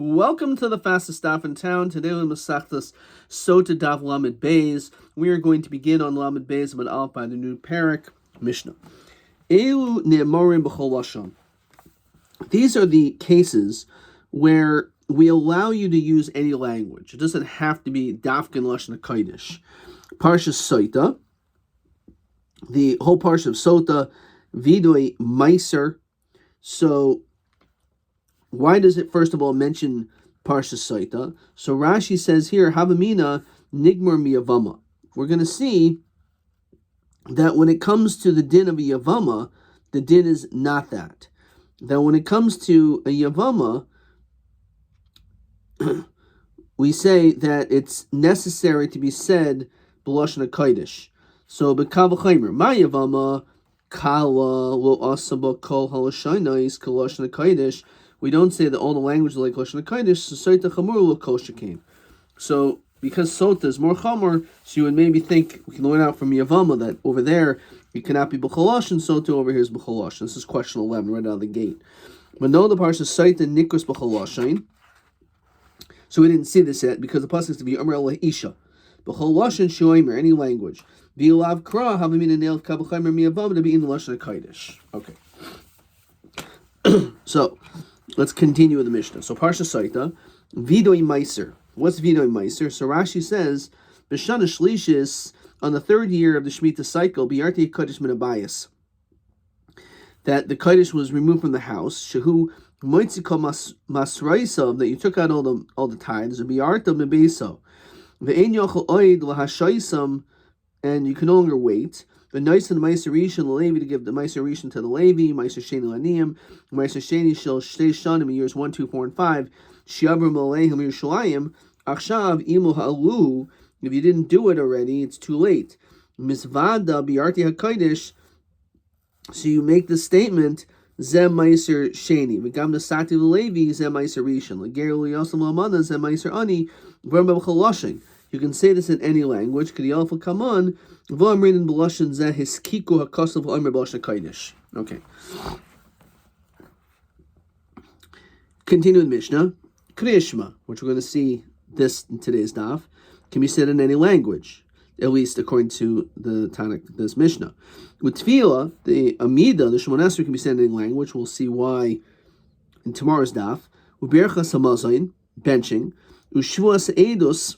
Welcome to the fastest daf in town. Today we Masechtas Sotah daf Lamed Beis. We are going to begin on Lamed Beis Amud Aleph by the new parak Mishnah. Elu ne'emorim b'chol lashon. These are the cases where we allow you to use any language. It doesn't have to be dafkin lashon hakodesh. Parsha Sotah, the whole parsha of Sotah, vidoi meiser. So why does it first of all mention Parsha Sotah? So Rashi says here, Havamina nigmar miyavama. We're going to see that when it comes to the din of a yavama, the din is not that. That when it comes to a yavama, we say that it's necessary to be said b'lashon hakodesh. So b'kav v'chaymer, ma yavama kala lo asaba kol halashonais kol lashon hakodesh. We don't say that all the language is like lashon hakodesh. So Sotah chamur lo kol shekain. So because Sotah is more chamur, so you would maybe think we can learn out from Yavama that over there it cannot be b'chol lashon. Sotah over here is b'chol lashon. This is question 11 right out of the gate. But no, the parsha Sotah nikros b'chol lashon. So we didn't see this yet because the pasuk is to be Amar Isha b'chol lashon shoimer, any language. V'ilav kra havamina neil kab'chaymer miyavama to be in the lashon hakodesh. Okay. So let's continue with the Mishnah. So Parsha Sotah, vidoi meiser. What's vidoi meiser? So Rashi says, B'shana shlishis, on the third year of the Shemitah cycle, biyarti kodesh min habayis, that the kodesh was removed from the house. Shehu moitziko masraisav, that you took out all the tithes. Biyarta mebeso, ve'en yochel oid lahashaisam, and you can no longer wait. The nice and the Meiser Rishon the Levi to give the Meiser Rishon to the Levi, Meiser Sheni Laniyim, Meiser Sheni shel Shtei Shanim in years 1, 2, 4, and 5. Shiavrim Aleihim Yerushalayim. Achshav Imu Ha'alu. If you didn't do it already, it's too late. Misvada Biarti Hakodesh. So you make the statement Zem Meiser Sheni. V'gam Nasati Levi Zem Meiser Rishon. L'ger Yosem Lamana Zem Meiser Ani. V'rem B'chol lashon. You can say this in any language. Okay. Continue with Mishnah. Kriyashma, which we're going to see this in today's daf, can be said in any language, at least according to the Tanakh, this Mishnah. With Tefillah, the Amida, the Shemon Esrei, can be said in any language. We'll see why in tomorrow's daf. Uberchas hamazayin, benching. Ushvuas edus.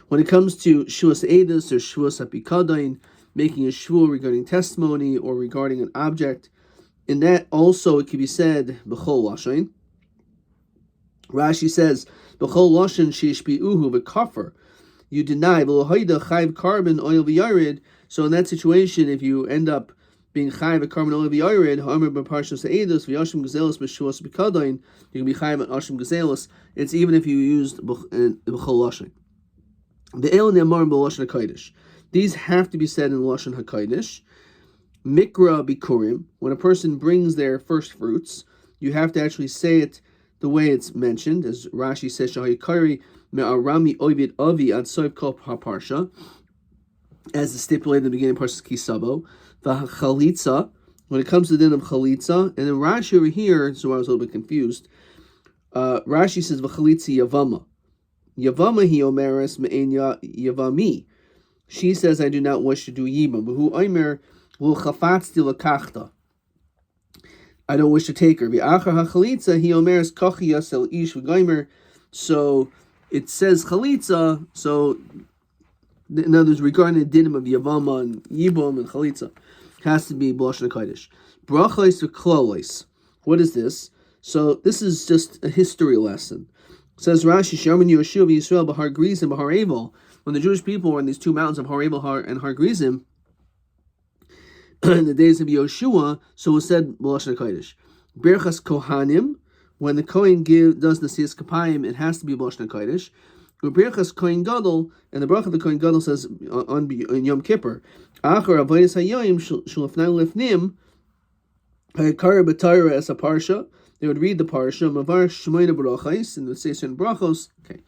When it comes to Shuas Edus or Shuas Apikadain, making a shvua regarding testimony or regarding an object, in that also it can be said B'chol Lashon. Rashi says B'chol Lashon Shishbi'uhu v'kafar. You deny V'lohaida Chayv Carbon Oil V'yarid. So in that situation, if you end up being Chayv Carbon Oil V'yarid, Ha'amr B'parshas Edus V'yashim Gazelos B'Shuas Apikadain, you can be Chayv and Ashim Gazelos. It's even if you used B'chol Lashon. The El Ne'amar b'Lashon HaKodesh. These have to be said in Lashon HaKodesh. Mikra Bikurim. When a person brings their first fruits, you have to actually say it the way it's mentioned, as Rashi says, Shahayikari me'arami ovid avi ad soif kol haparsha, as stipulated in the beginning of Parshas Kisabo. V'chalitza. When it comes to the din of chalitza, and then Rashi over here, so I was a little bit confused. Rashi says v'chalitza yavama. Yavama hi omeres me'en yavami. She says, I do not wish to do yibam. But who omer will chafatzti lakachta. I don't wish to take her. V'achar hachalitza hi omeres kochi yasel ish v'gomer. So it says chalitza. So in other words, regarding the dinim of yavama and yibam and chalitza, has to be b'lashon hakodesh. Brachos v'klolos. What is this? So this is just a history lesson. Says Rashi, Sharman Yeshua Yisrael Bahar Grizim Bahar Evel. When the Jewish people were in these two mountains of Har Evel and Har Grizim, in the days of Yeshua, so it was said B'lashon HaKodesh. Berchas Kohanim, when the Kohen does the Siyas Kapayim, it has to be B'lashon HaKodesh. Berchas Kohen Gadol, and the bracha of the Kohen Gadol says on Yom Kippur, Achar Avodas Hayayim Shulafnai Lefnim Hayakara B'Torah Es Parsha. They would read the parsha, Mavar Shmoyna Brachos, and they would say certain brachos. Okay,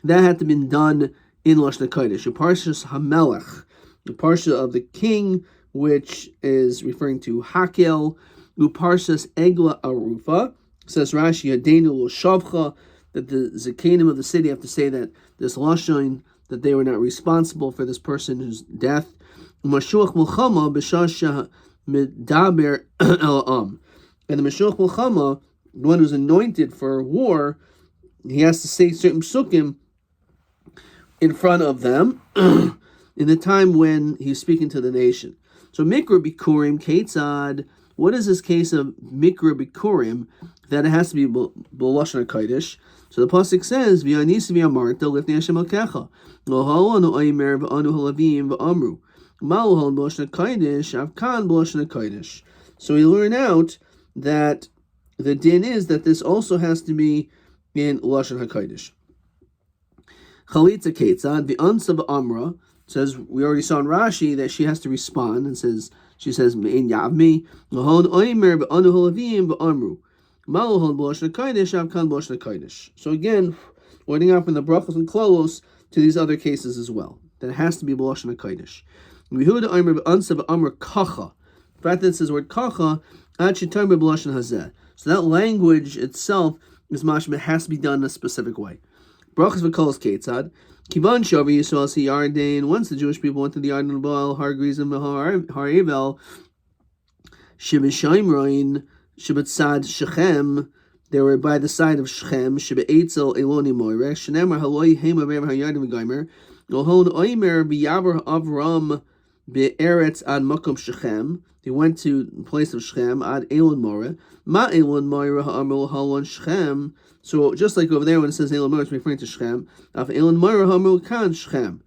that had to be done in Lashon HaKodesh. The Parshas Hamelech, the parsha of the king, which is referring to Hakel, Uparshas Egla Arufa, Says Rashi, Hadenu Shavcha, that the Zakanim of the city have to say that this Lashon, that they were not responsible for this person's death. Mashuach Mulchama b'shasha medaber elam. And the Mashuach Mulchama, the one who's anointed for war, he has to say certain psukim in front of them in the time when he's speaking to the nation. So Mikra Bikurim Ketzad, what is this case of Mikra Bikurim that it has to be B'Lashon HaKodesh? So the pasuk says, "V'yanisi v'yamarta lifnei Hashem Elokecha, lo ha'anu oimer v'anu halavim v'amru, ma'u ha'al b'Lashon HaKodesh, avkan b'Lashon HaKodesh." So we learn out that the din is that this also has to be in Lashon HaKodesh. Chalitza Ketzad, the Ansa Amra, says, we already saw in Rashi that she has to respond and she says, Me'in Yavmi, Lahon Oimer B'anu Halavim B'amru, Malahon B'Lashon HaKodesh, Avkan B'Lashon HaKodesh. So again, pointing out from the brachos and klolos to these other cases as well, that it has to be B'Lashon HaKodesh. Yehuda Oimer B'Ansa B'Amra Kacha. The fact that it says the word Kacha, Ad Shetar B'Lashon Hazeh. So that language itself is mashma, has to be done in a specific way. Brachas v'kolos Ketzad. Kivan Shavi Yisrael Si Yarden. Once the Jewish people went to the Yarden Baal, Har Grizim, Har Evel, Shibishayim Roin, Shibatzad Shechem. They were by the side of Shechem. Shibaetzel Eloni Moireh. Shenemar Haloi Hema Be'er HaYarden V'Gaimer. Ohon Oimer B'Yavar Avram Be'eretz Ad Makom Shechem. They went to the place of Shechem, Ad Elon Moreh. Ma Elon Moreh Ha'amru Halon Shechem. So just like over there when it says Elon Moreh, it's referring to Shechem. Af Elon Moreh Ha'amru Kan Shechem.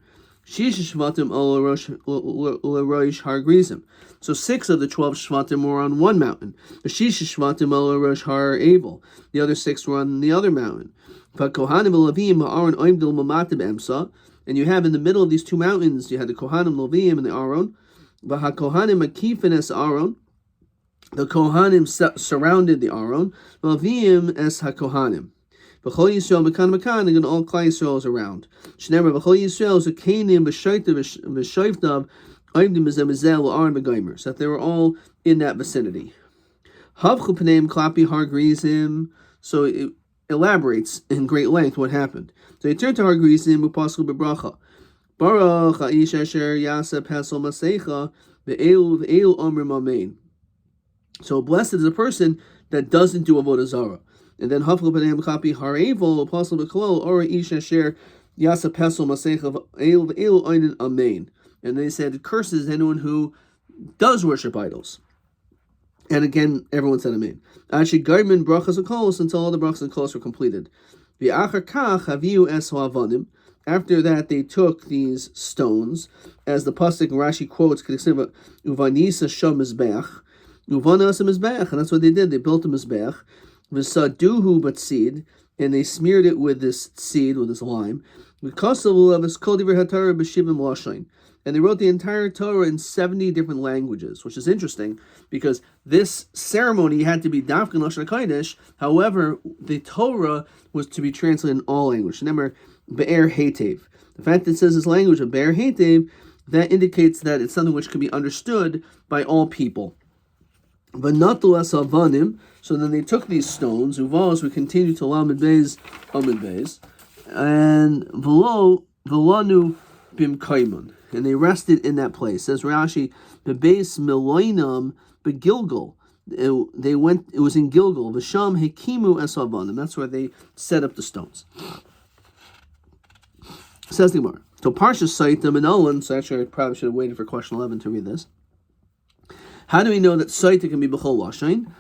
Shish Shvatim Ol Rosh Har Grizim. So 6 of the 12 Shvatim were on one mountain. The Shish Shvatim Ol Rosh Har Evel. The other 6 were on the other mountain. Kohanim Levim Ha'aron Oimdil Mamatim Emsa. And you have in the middle of these two mountains, you had the Kohanim Levim and the Aaron. V'hakohanim akifin es Aaron. The Kohanim surrounded the Aaron. V'avim es hakohanim. V'chol Yisrael mekan mekan, and all Klal Yisrael is around. Shnever v'chol Yisrael zekanim v'shaytav v'shayvtav oimdim b'zeh l'Aaron v'gaimer. So that they were all in that vicinity. Havchu p'neim klapi har grizim. So it elaborates in great length what happened. So he turned to har grizim u'paschu b'bracha. Baruch ha'ish asher yaseh pesel masecha ve'elu omrim amen. So blessed is a person that doesn't do avodah zarah. And then haflu b'nei chapi harevel apostle b'kolol or ish asher yaseh pesel masecha ve'elu oinen amen. And they said curses anyone who does worship idols. And again, everyone said amen. Actually, garmin brachas and kolos until all the brachas and kolos were completed. V'achar kach haviu es ha'avanim. After that, they took these stones, as the pasuk Rashi quotes, "Uvanisa sham mizbeach, uvanas mizbeach," and that's what they did. They built a mizbeach, v'saduhu batsid, and they smeared it with this seed, with this lime. And they wrote the entire Torah in 70 different languages, which is interesting because this ceremony had to be dafka lashon hakodesh. However, the Torah was to be translated in all languages. Remember, be'er hetev. The fact that it says this language of be'er hetev, that indicates that it's something which can be understood by all people. V'natu es avanim. So then they took these stones. Uvos, we continue to lamed beis, amid beis, and v'lanu bimkaimun. And they rested in that place. Says Rashi, the base miloinam begilgal. They went. It was in Gilgal. V'sham hekimu esavanim. That's where they set up the stones. Says the Gemara. So Parsha Sotah and Owen. So actually, I probably should have waited for question 11 to read this. How do we know that Sotah can be b'chol lashin?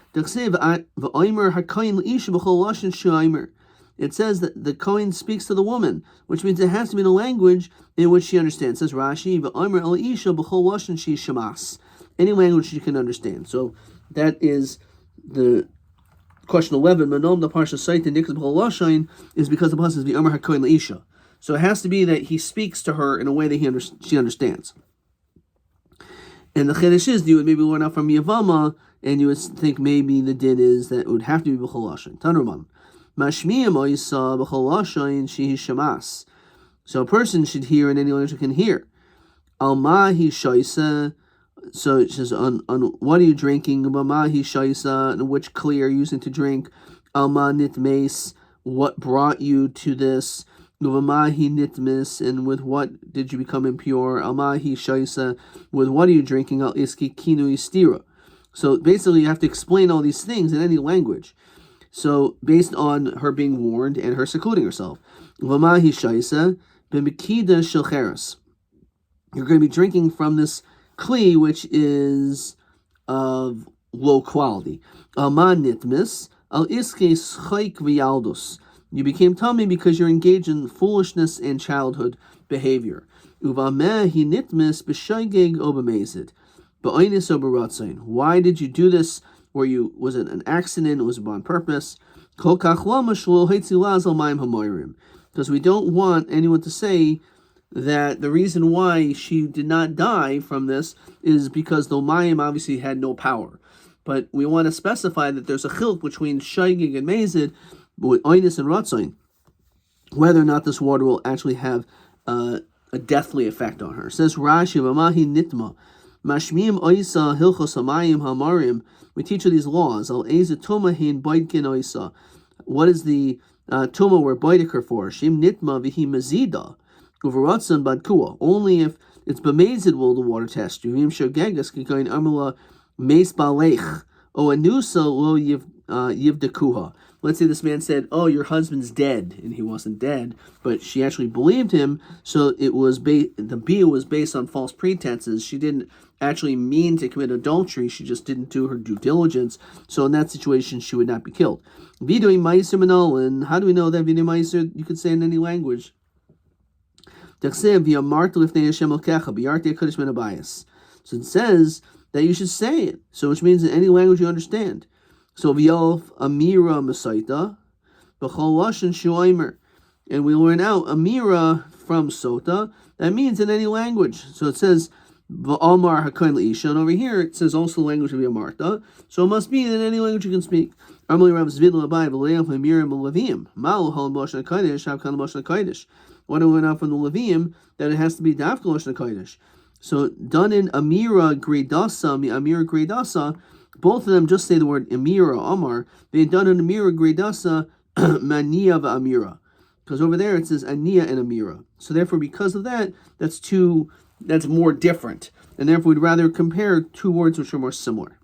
It says that the Kohen speaks to the woman, which means it has to be in a language in which she understands. It says Rashi, any language she can understand. So that is the question 11. Manom the Parsha Sotah Niklas b'chol lashin is because the pasuk says v'amar hakohen leisha. So it has to be that he speaks to her in a way that she understands. And the chiddush is, you would maybe learn out from Yavama, and you would think maybe the din is that it would have to be b'chol lashin. Tanurman. Mashmiyam oisa b'chol lashin shehi shamas. So a person should hear in any language he can hear. Al mahi shaisa. So it says on what are you drinking? Mahi shaisa, and which kli are you using to drink? Alma nitmes, what brought you to this? Uvamahi nitmis, and with what did you become impure? Almahi shaisa, with what are you drinking? Al iski kinu istira. So basically, you have to explain all these things in any language. So based on her being warned and her secluding herself, Uvamahi shaisa b'mikida shilcheres. You're going to be drinking from this kli, which is of low quality. Alma nitmis al iske schaik v'yaldus. You became tummy because you're engaged in foolishness and childhood behavior. Uvameh hi nitmis b'shaygeg obamezid ba'oinis obaratzain. Why did you do this? Was it an accident? Was it on purpose? Kol kach lama shlo heitzilaz al mayim hamoyrim. Because we don't want anyone to say that the reason why she did not die from this is because the mayim obviously had no power. But we want to specify that there's a chilk between shaygeg and mezid, with oinus and ratzain, whether or not this water will actually have a deathly effect on her. It says Rashi, V'mahi nitma, mashmim oisa hilchos hamayim hamarim. We teach her these laws. Al eze tumahin boidkin oisa. What is the tuma we're boidik her for? Shim nitma v'hi mazida uvaratzan badkua. Only if it's bemazid will the water test you. V'im shogegas kikain amula meis balech o anusa lo yivdekuha. Let's say this man said, "Oh, your husband's dead," and he wasn't dead, but she actually believed him. So it was the bia was based on false pretenses. She didn't actually mean to commit adultery. She just didn't do her due diligence. So in that situation, she would not be killed. Vidui ma'aser manolan. How do we know that vidui ma'aser you could say in any language? So it says that you should say it. So which means in any language you understand. So v'yolf amira mesaita b'chol lashon shuomer, and we learn out amira from Sotah. That means in any language. So it says v'amar hakoin leisha, and over here it says also the language of Yamarta. So it must be in any language you can speak. Amali Rab Zvid Labai v'leif amira melavim mal hol lashon kodesh havkan lashon kodesh. What do we learn out from the Levium? That it has to be dafka lashon kodesh. So done in amira gredasa mi amira gredasa. Both of them just say the word Amira, Amar. They done an Amira Gredasa Mania Amira. Because over there it says Ania and Amira. So therefore, because of that, that's more different. And therefore we'd rather compare two words which are more similar.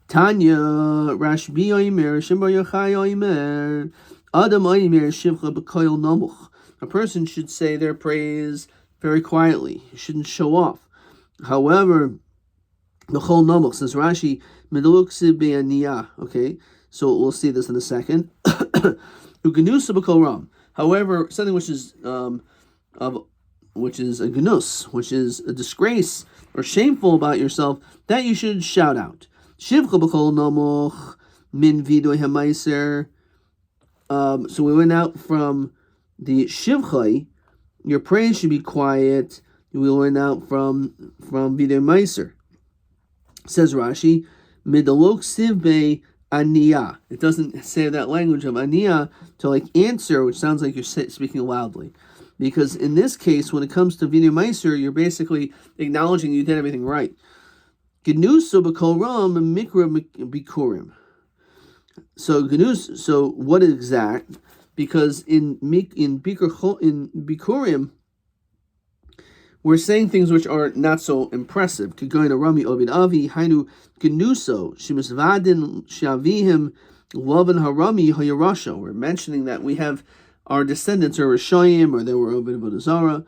Tanya Rashbi Oimer, Shimba Yochai Oimer, Adam Oimer, Shivcha B'Koil Namuch. A person should say their praise very quietly. You shouldn't show off. However, the whole nomach says Rashi meduksi be'aniyah. Okay, so we'll see this in a second. Ugenusa b'kol ram. However, something which is a genus, which is a disgrace or shameful about yourself, that you should shout out. Shivcha b'kol nomach min vidoy hamaiser. So we went out from the shivchai. Your praise should be quiet. We went out from vidoy maiser. Says Rashi, Midalok Sivbe Aniya. It doesn't say that language of Aniya to like answer, which sounds like you're speaking loudly. Because in this case, when it comes to Vinu Meiser, you're basically acknowledging you did everything right. Genuso B'Kol Mikra Bikurim. So Genus, so what is exact? Because in Bikurim, we're saying things which are not so impressive. We're mentioning that we have our descendants are Rishayim, or they were Ovid Avodah Zarah.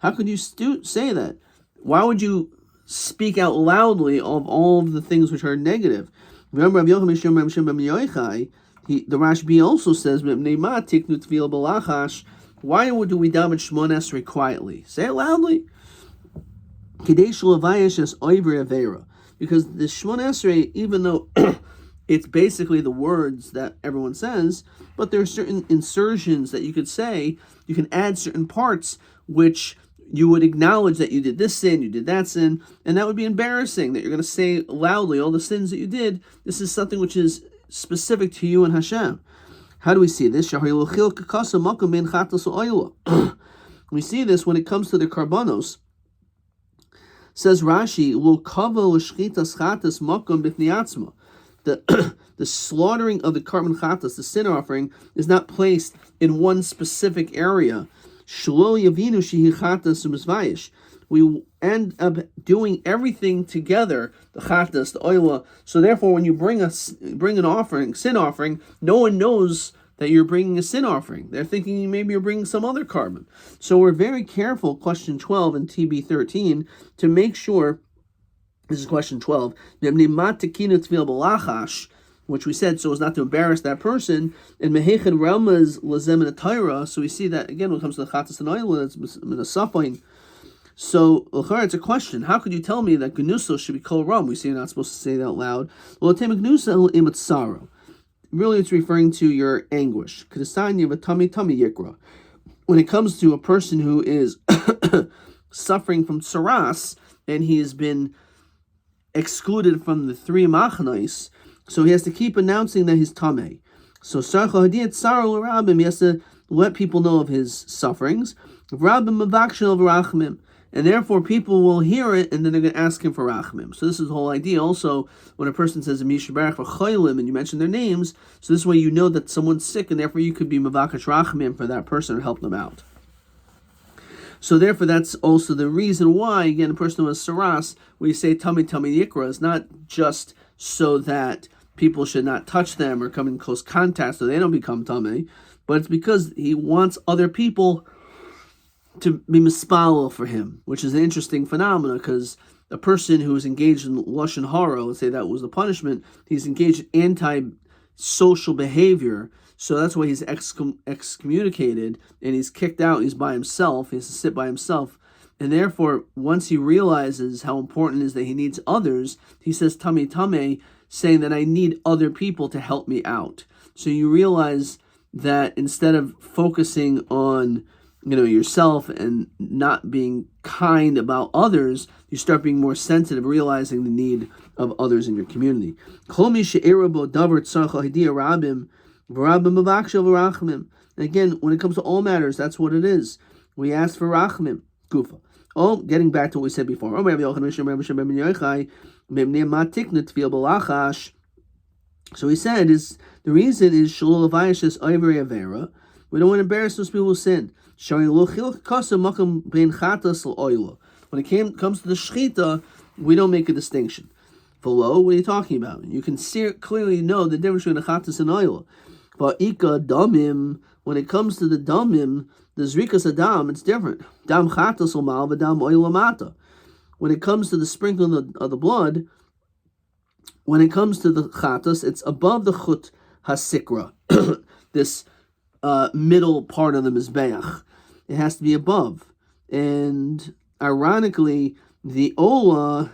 How could you say that? Why would you speak out loudly of all of the things which are negative? Remember, the Rashbi also says, why do we daven Shmona Esrei quietly? Say it loudly. Because the Shmona Esrei, even though it's basically the words that everyone says, but there are certain insertions that you could say, you can add certain parts which you would acknowledge that you did this sin, you did that sin, and that would be embarrassing that you're going to say loudly all the sins that you did. This is something which is specific to you and Hashem. How do we see this? We see this when it comes to the karbanos. Says Rashi, the the slaughtering of the carbon chatas, the sin offering, is not placed in one specific area. Shlo yavinu shehi chatas u'mizvayish. We end up doing everything together, the chatas, the oila. So therefore, when you bring an offering, sin offering, no one knows that you're bringing a sin offering. They're thinking maybe you're bringing some other carbon. So we're very careful, question 12 and TB 13, to make sure. This is question 12. Which we said so as not to embarrass that person. And mehechad realmas lazem in a Torah. So we see that again when it comes to the chatas and oil, it's in a suffering. So it's a question. How could you tell me that gnuso should be kol ram? We see you're not supposed to say that out loud. Well, gnusa imat sorrow. Really, it's referring to your anguish. When it comes to a person who is suffering from tsaras and he has been excluded from the three machanais, so he has to keep announcing that he's tameh. So he has to let people know of his sufferings. And therefore people will hear it and then they're going to ask him for rachmim. So this is the whole idea also when a person says Mishabarach for chaylim and you mention their names, so this way you know that someone's sick and therefore you could be mavakesh rachmim for that person or help them out. So therefore that's also the reason why, again, a person who has saras, we say tummy yikra, is not just so that people should not touch them or come in close contact so they don't become tummy, but it's because he wants other people to be mispal for him, which is an interesting phenomenon because a person who is engaged in lashon hara, let's say that was the punishment, he's engaged in anti-social behavior, so that's why he's excommunicated and he's kicked out, he's by himself, he has to sit by himself, and therefore once he realizes how important it is that he needs others, he says tameh, saying that I need other people to help me out. So you realize that instead of focusing on yourself and not being kind about others, you start being more sensitive, realizing the need of others in your community. And again, when it comes to all matters, that's what it is. We ask for rachmim. Gufa. Getting back to what we said before. So he said is the reason is shalol avayishis oiveri avera. We don't want to embarrass those people who sin. When it comes to the shechita, we don't make a distinction. Below, what are you talking about? You can clearly know the difference between the chatas and oil. But ika damim, when it comes to the damim, the zrikas adam, it's different. Dam chatas omal, but dam oil amata. When it comes to the sprinkling of the blood, when it comes to the chatas, it's above the chut hasikra, this middle part of the mizbeach. It has to be above. And ironically, the ola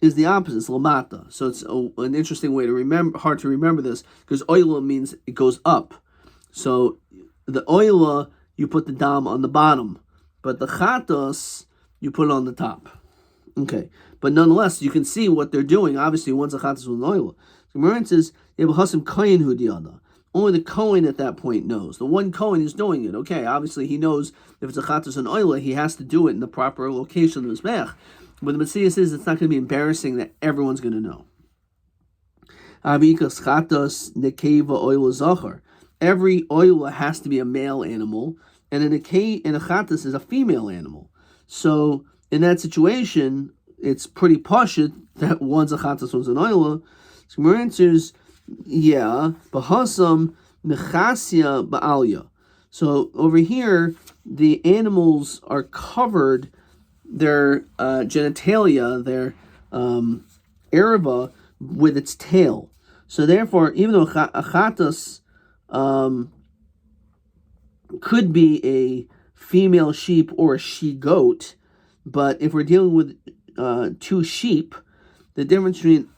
is the opposite, it's lamata. So it's an interesting way to remember, hard to remember this, because oila means it goes up. So the oila, you put the dam on the bottom, but the chatas, you put it on the top. Okay, but nonetheless, you can see what they're doing. Obviously, one's a chatas with an oila. So Maran says, only the Kohen at that point knows. The one Kohen is doing it. Okay, obviously he knows if it's a chatas and oila, he has to do it in the proper location of the mizbeach. But the Messiah says it's not going to be embarrassing that everyone's going to know. Every oila has to be a male animal, and a chatas is a female animal. So in that situation, it's pretty pashut that one's a chatas, one's an oila. So my answer is, yeah, bahasam mechasya ba'alya. So over here, the animals are covered, their genitalia, their erva, with its tail. So therefore, even though a chatas could be a female sheep or a she-goat, but if we're dealing with two sheep, the difference between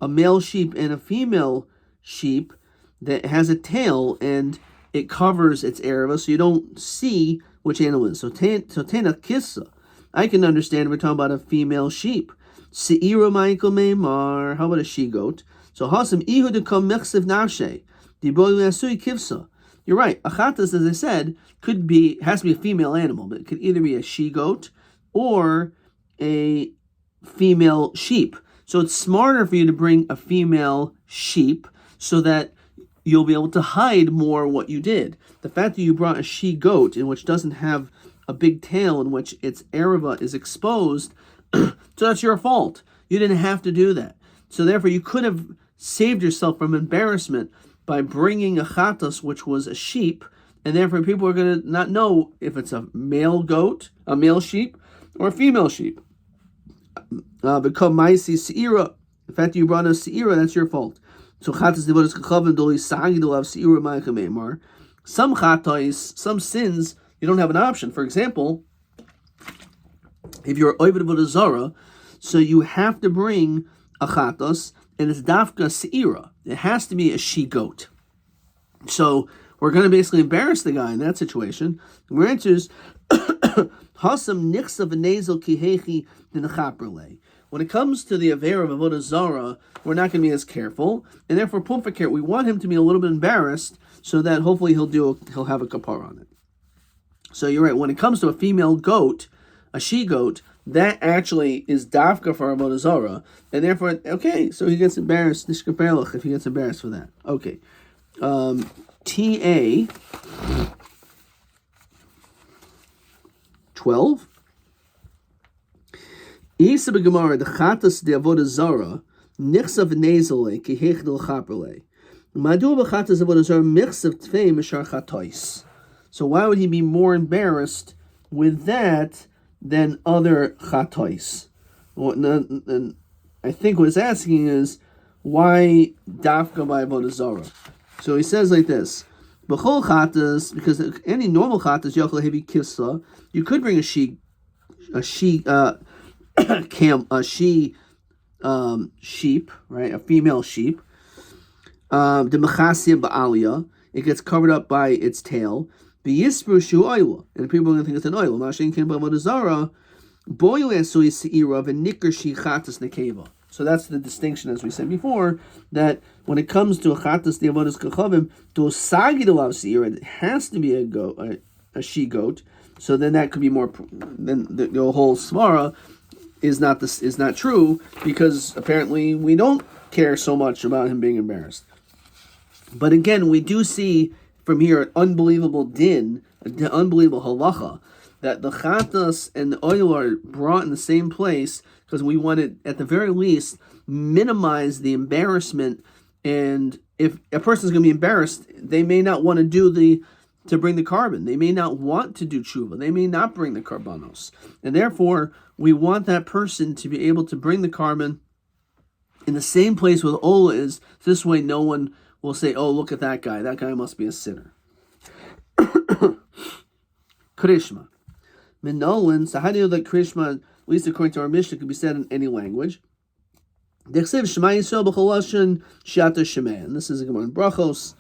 a male sheep and a female sheep that has a tail and it covers its erva, so you don't see which animal it is. So tena kissa, I can understand we're talking about a female sheep. Seira Michael Meimar, how about a she-goat? So hasam ihu de kam mechsev nashe, diboy asui kivsa. You're right. A chatas, as I said, has to be a female animal, but it could either be a she-goat or a female sheep. So it's smarter for you to bring a female sheep so that you'll be able to hide more what you did. The fact that you brought a she-goat, in which doesn't have a big tail, in which its ereva is exposed, so that's your fault. You didn't have to do that. So therefore, you could have saved yourself from embarrassment by bringing a chatas, which was a sheep, and therefore people are going to not know if it's a male goat, a male sheep, or a female sheep. Because maisi seira, the fact that you brought a seira, that's your fault. So chatas devodas kachavim doli sagi dolav seira ma'achamemar. Some chatais, some sins, you don't have an option. For example, if you're oived avodah zara, so you have to bring a chatas, and it's dafka seira. It has to be a she-goat. So we're going to basically embarrass the guy in that situation. The answer is, Hasam nichsa v'nezel kihechi d'nechaperle. When it comes to the aver of avodah zara, we're not going to be as careful, and therefore pumfakir, we want him to be a little bit embarrassed, so that hopefully he'll have a kapara on it. So you're right. When it comes to a female goat, a she-goat, that actually is dafka for avodah zara, and therefore, okay, so he gets embarrassed. Nishkaperlach if he gets embarrassed for that. Okay, TA 12. Isa b'gemara the chatas de avodah zara nichsav nezele kihech del chaperle. Madu b'chatas avodah zara michsav tvei mishar chatois. So why would he be more embarrassed with that than other chatois? And I think what he's asking is, why dafka by avodah zara? So he says like this: b'chol chatas, because any normal chatas yochel hevi kissa, you could bring a she sheep, right? A female sheep. The mechasia ba'alia, it gets covered up by its tail. B'yisbru shu oila, and people are going to think it's an oil. Mashin kin b'avodah zara, boil esui seira v'nikr shi chatas nekeva. So that's the distinction, as we said before, that when it comes to a chatas the avodas kachavim, to sagi the lav seira, it has to be a she goat. So then that could be more. Then the whole svara is not true, because apparently we don't care so much about him being embarrassed. But again, we do see from here an unbelievable din, an unbelievable halacha, that the chatas and the oil are brought in the same place, because we want to, at the very least, minimize the embarrassment. And if a person is going to be embarrassed, they may not want to bring the carbon. They may not want to do tshuva. They may not bring the karbanos. And therefore, we want that person to be able to bring the carbon in the same place where the ola is. This way, no one will say, oh, look at that guy. That guy must be a sinner. Krishma. Minolin, so how do you know that Krishma, at least according to our Mishnah, could be said in any language? And this is a Gemara in Brachos,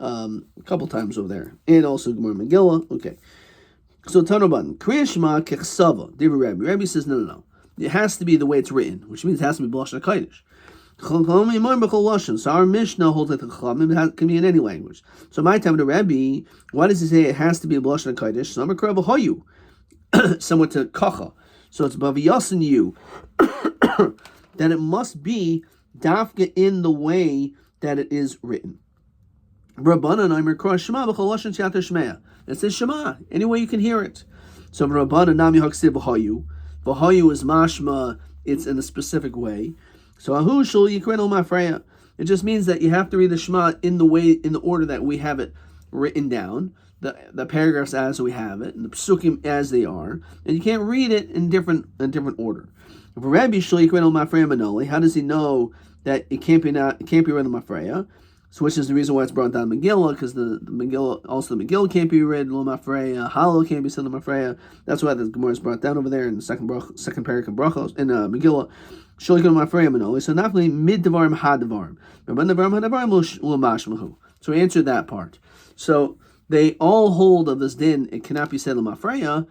a couple times over there, and also Gemara Megillah. Okay, so Tanoban Krishma Kechsava. David Rabbi. Rabbi says no. It has to be the way it's written, which means it has to be B'lashon HaKodesh. So our Mishnah holds that the Chachamim can be in any language. So my time to Rabbi, why does he say it has to be B'lashon HaKodesh? So I'm a Krav Hoyu, somewhat to Kacha. So it's Baviyasin you. That it must be dafka in the way that it is written. It says Shema, any way you can hear it. So Rabbanan Nami Haksiv V'hayu. V'hayu is mashma, it's in a specific way. So Ahu Shul Yikren El Mafreya. It just means that you have to read the Shema in the order that we have it written down, the paragraphs as we have it, and the psukim as they are, and you can't read it in different order. If Rabbi Shul Yikren El Mafreya Manoli, how does he know that it can't be read in Mafreya? So which is the reason why it's brought down Megillah, because the Megillah, also the Megillah can't be read Lo Mafreya, Halo can't be said Lo Mafreya. That's why the Gemara is brought down over there in the second paragraph of Brachos in Megillah. Shul Yikren El Mafreya Manoli. So not only mid devarim had devarim, but devarim had devarim lo mashmahu. So we answered that part. So they all hold of this din. It cannot be said Lo Mafreya,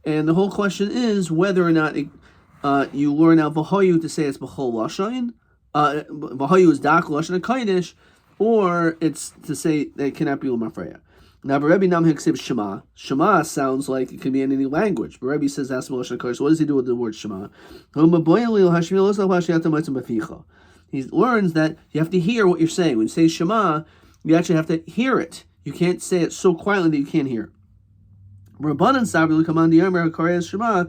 and the whole question is whether or not you learn out V'hayu to say it's B'chol Lashon. V'hayu is Dak Lashon HaKodesh, or it's to say that it cannot be L'mafreya. Now, Rabbi Nam Hiksib Shema. Shema sounds like it can be in any language. But Rabbi says that's Lashon Kodesh. What does he do with the word Shema? He learns that you have to hear what you're saying. When you say Shema, you actually have to hear it. You can't say it so quietly that you can't hear. Rabbanan Sabri Command Yomer Koreas Shema,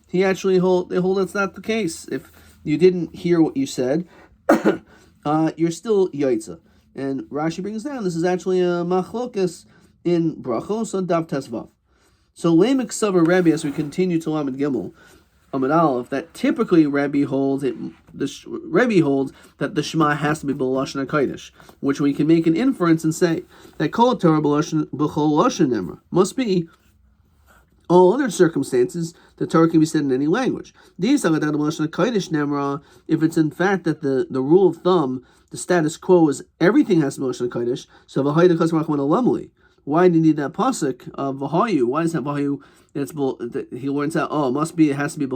he actually they hold that's not the case. If you didn't hear what you said, you're still Yaitza. And Rashi brings down this is actually a machlokas in Brachos on Dav Tesvav. So Lamek Savar Rabbi, as we continue to Lamed Gimel, Amid Aleph, that typically Rabbi holds Rabbi holds that the Shema has to be b'lashon hakodesh, which we can make an inference and say that Kol Torah b'chol lashon nemra must be all other circumstances. The Torah can be said in any language. If it's in fact that the rule of thumb, the status quo is everything has to be b'lashon hakodesh, so why do you need that pasuk of v'hayu? Why is that v'hayu? He learns out. Oh, it has to be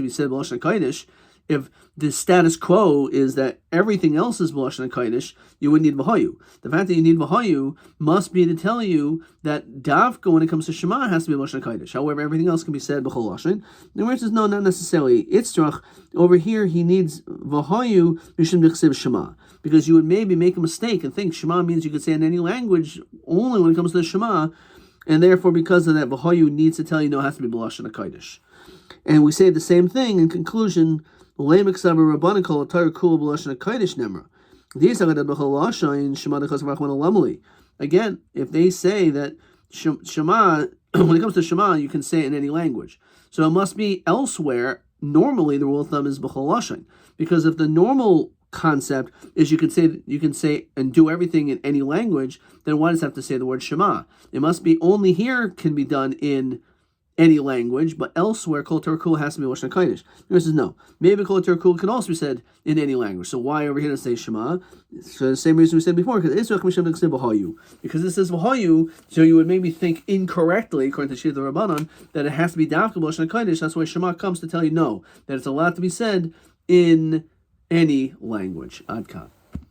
said b'lashon hakodesh. If the status quo is that everything else is b'lashon hakodesh, you wouldn't need v'hayu. The fact that you need v'hayu must be to tell you that davka, when it comes to Shema, has to be b'lashon hakodesh. However, everything else can be said b'chol lashon. The Gemara says no, not necessarily. Itzrach over here he needs v'hayu mishum d'chsev Shema, because you would maybe make a mistake and think Shema means you could say in any language only when it comes to the Shema, and therefore because of that v'hayu needs to tell you no, it has to be b'lashon hakodesh. And we say the same thing in conclusion. Again, if they say that Shema, when it comes to Shema, you can say it in any language. So it must be elsewhere. Normally, the rule of thumb is b'chol lashon, because if the normal concept is you can say and do everything in any language, then why does it have to say the word Shema? It must be only here can be done in any language, but elsewhere Kol Torah Kul has to be Lashon Kodesh. The says no. Maybe Kol Torah Kul can also be said in any language. So why over here to say Shema? For the same reason we said before, because this says V'hayu, so you would maybe think incorrectly, according to Shir the Rabbanon, that it has to be Davka Lashon Kodesh. That's why Shema comes to tell you no, that it's allowed to be said in any language. Ad Kan.